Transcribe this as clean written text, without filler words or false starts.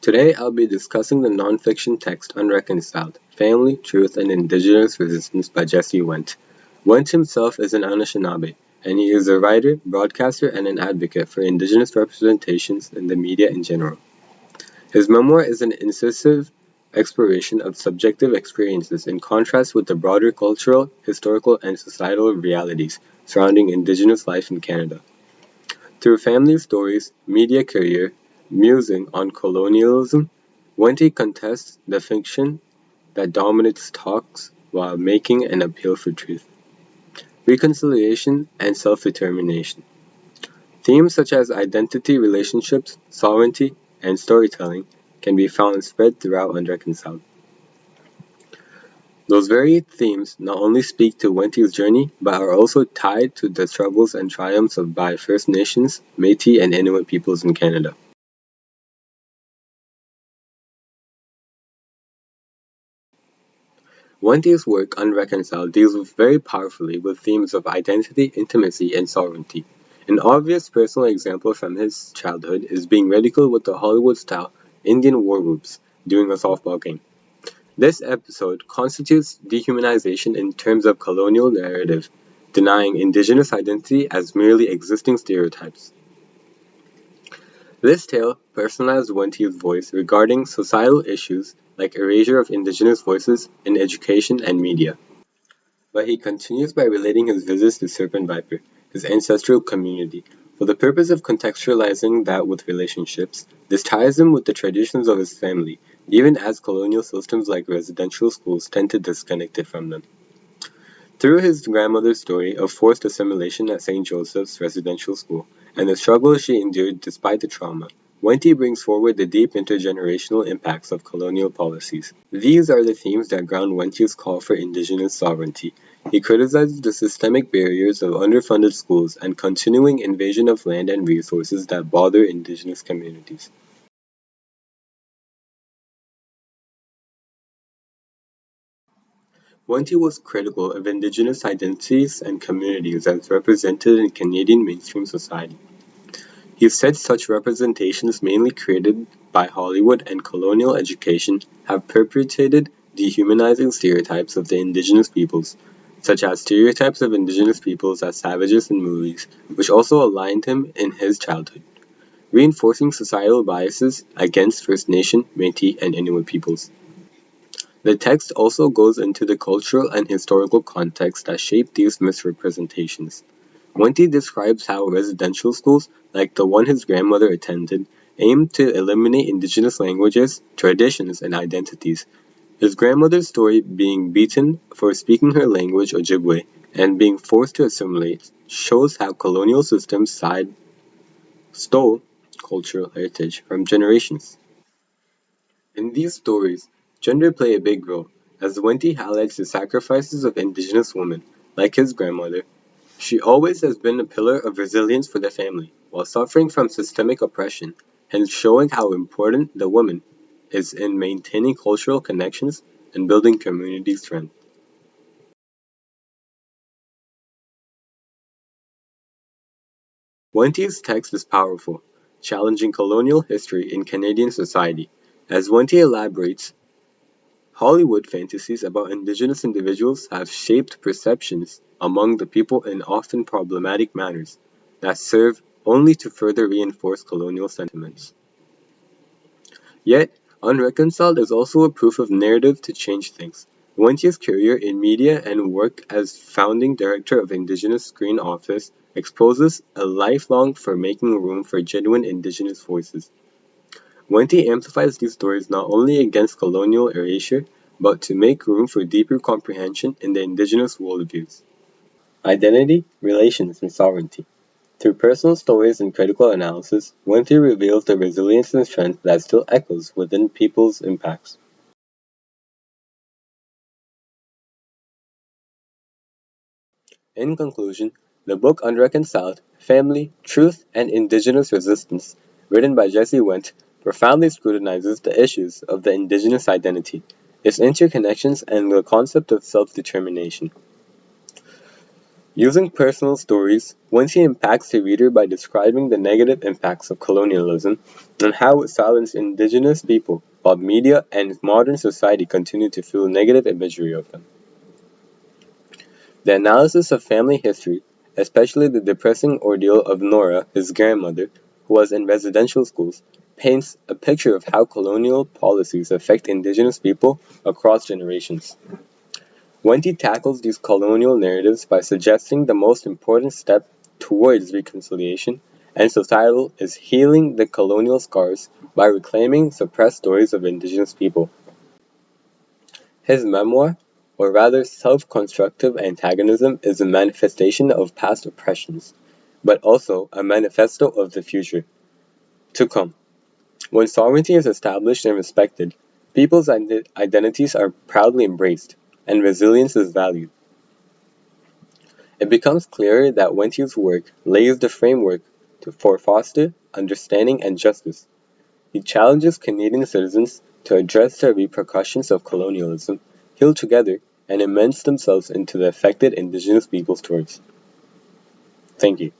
Today I'll be discussing the nonfiction text Unreconciled: Family, Truth, and Indigenous Resistance by Jesse Wendt. Wendt himself is an Anishinaabe, and he is a writer, broadcaster, and an advocate for Indigenous representations in the media in general. His memoir is an incisive exploration of subjective experiences in contrast with the broader cultural, historical, and societal realities surrounding Indigenous life in Canada. Through family stories, media career, musing on colonialism, Wente contests the fiction that dominates talks while making an appeal for truth, reconciliation, and self-determination. Themes such as identity, relationships, sovereignty, and storytelling can be found spread throughout Unreconciled. Those varied themes not only speak to Wente's journey, but are also tied to the struggles and triumphs of by First Nations, Métis, and Inuit peoples in Canada. Wente's work Unreconciled deals very powerfully with themes of identity, intimacy, and sovereignty. An obvious personal example from his childhood is being ridiculed with the Hollywood-style Indian war whoops during a softball game. This episode constitutes dehumanization in terms of colonial narrative, denying indigenous identity as merely existing stereotypes. This tale personalized Wente's voice regarding societal issues like erasure of indigenous voices in education and media. But he continues by relating his visits to Serpent Viper, his ancestral community, for the purpose of contextualizing that with relationships. This ties him with the traditions of his family, even as colonial systems like residential schools tend to disconnect it from them. Through his grandmother's story of forced assimilation at St. Joseph's Residential School and the struggles she endured despite the trauma, Wente brings forward the deep intergenerational impacts of colonial policies. These are the themes that ground Wente's call for indigenous sovereignty. He criticizes the systemic barriers of underfunded schools and continuing invasion of land and resources that bother indigenous communities. Wente was critical of indigenous identities and communities as represented in Canadian mainstream society. He said such representations, mainly created by Hollywood and colonial education, have perpetuated dehumanizing stereotypes of the indigenous peoples, such as stereotypes of indigenous peoples as savages in movies, which also aligned him in his childhood, reinforcing societal biases against First Nation, Métis, and Inuit peoples. The text also goes into the cultural and historical context that shaped these misrepresentations. Wente describes how residential schools, like the one his grandmother attended, aimed to eliminate indigenous languages, traditions, and identities. His grandmother's story, being beaten for speaking her language Ojibwe and being forced to assimilate, shows how colonial systems stole cultural heritage from generations. In these stories, gender play a big role, as Wente highlights the sacrifices of Indigenous women, like his grandmother. She always has been a pillar of resilience for the family, while suffering from systemic oppression, hence showing how important the woman is in maintaining cultural connections and building community strength. Wente's text is powerful, challenging colonial history in Canadian society. As Wente elaborates, Hollywood fantasies about Indigenous individuals have shaped perceptions among the people in often problematic manners that serve only to further reinforce colonial sentiments. Yet, Unreconciled is also a proof of narrative to change things. Wence's career in media and work as founding director of Indigenous Screen Office exposes a lifelong for making room for genuine Indigenous voices. Wente amplifies these stories not only against colonial erasure, but to make room for deeper comprehension in the Indigenous worldviews. Identity, relations, and sovereignty. Through personal stories and critical analysis, Wente reveals the resilience and strength that still echoes within people's impacts. In conclusion, the book Unreconciled: Family, Truth, and Indigenous Resistance, written by Jesse Wendt, profoundly scrutinizes the issues of the Indigenous identity, its interconnections, and the concept of self-determination. Using personal stories, Wenty impacts the reader by describing the negative impacts of colonialism and how it silenced indigenous people, while media and modern society continue to fuel negative imagery of them. The analysis of family history, especially the depressing ordeal of Nora, his grandmother, who was in residential schools, paints a picture of how colonial policies affect indigenous people across generations. Wendy tackles these colonial narratives by suggesting the most important step towards reconciliation and societal is healing the colonial scars by reclaiming suppressed stories of indigenous people. His memoir, or rather self-constructive antagonism, is a manifestation of past oppressions, but also a manifesto of the future to come. When sovereignty is established and respected, people's identities are proudly embraced, and resilience is valued. It becomes clearer that Wenty's work lays the framework for foster understanding and justice. He challenges Canadian citizens to address the repercussions of colonialism, heal together, and immerse themselves into the affected Indigenous people's stories. Thank you.